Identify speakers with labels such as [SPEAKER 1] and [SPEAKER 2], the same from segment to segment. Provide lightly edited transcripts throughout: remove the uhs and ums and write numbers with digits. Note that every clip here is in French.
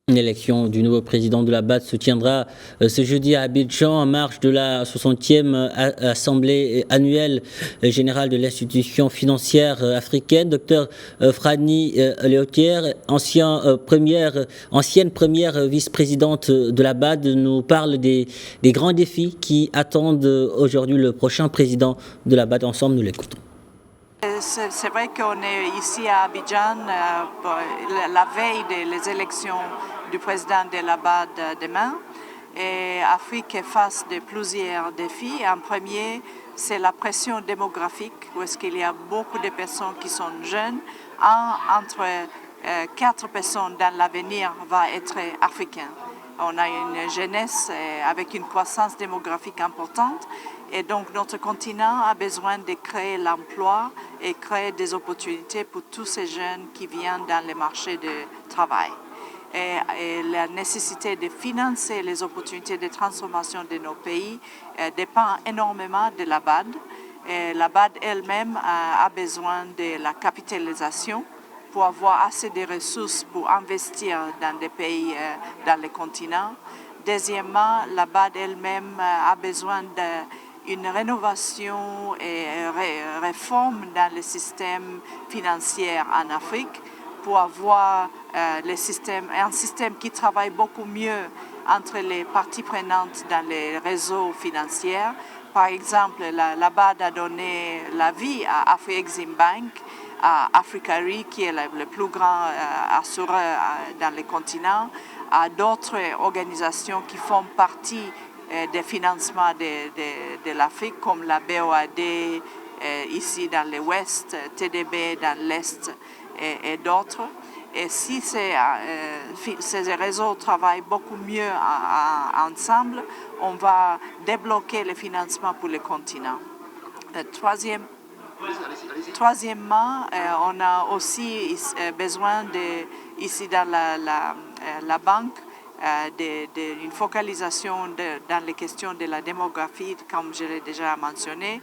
[SPEAKER 1] L'élection du nouveau président de la BAD se tiendra ce jeudi à Abidjan en marge de la 60e Assemblée annuelle générale de l'institution financière africaine. Docteur Frani Léautière, ancienne première vice-présidente de la BAD, nous parle des grands défis qui attendent aujourd'hui le prochain président de la BAD. Ensemble, nous l'écoutons.
[SPEAKER 2] C'est vrai qu'on est ici à Abidjan la veille des élections du président de la BAD demain. Et l'Afrique est face de plusieurs défis. En premier, c'est la pression démographique, où est-ce qu'il y a beaucoup de personnes qui sont jeunes. Entre 4 personnes dans l'avenir va être africain. On a une jeunesse avec une croissance démographique importante et donc notre continent a besoin de créer l'emploi et créer des opportunités pour tous ces jeunes qui viennent dans les marchés de travail. Et la nécessité de financer les opportunités de transformation de nos pays dépend énormément de la BAD. Et la BAD elle-même a besoin de la capitalisation pour avoir assez de ressources pour investir dans des pays, dans le continent. Deuxièmement, la BAD elle-même a besoin d'une rénovation et réforme dans le système financier en Afrique pour avoir un système qui travaille beaucoup mieux entre les parties prenantes dans les réseaux financiers. Par exemple, la BAD a donné la vie à Afreximbank, à Africa-Re, qui est le plus grand assureur dans le continent, à d'autres organisations qui font partie des financements de l'Afrique, comme la BOAD ici dans l'Ouest, TDB dans l'Est et d'autres. Et si ces réseaux travaillent beaucoup mieux ensemble, on va débloquer le financement pour le continent. Troisièmement, on a aussi besoin ici dans la banque d'une focalisation dans les questions de la démographie, comme je l'ai déjà mentionné,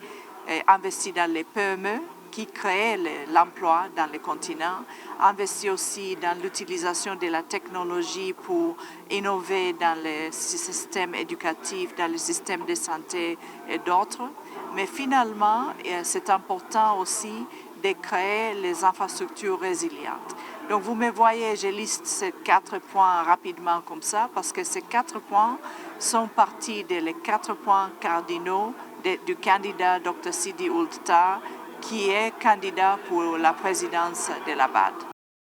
[SPEAKER 2] et investir dans les PME qui créent l'emploi dans le continent, investir aussi dans l'utilisation de la technologie pour innover dans le système éducatif, dans le système de santé et d'autres. Mais finalement, c'est important aussi de créer les infrastructures résilientes. Donc vous me voyez, je liste ces 4 points rapidement comme ça, parce que ces 4 points sont partis des 4 points cardinaux du candidat Dr Sidi Ould Tah, qui est candidat pour la présidence de la BAD.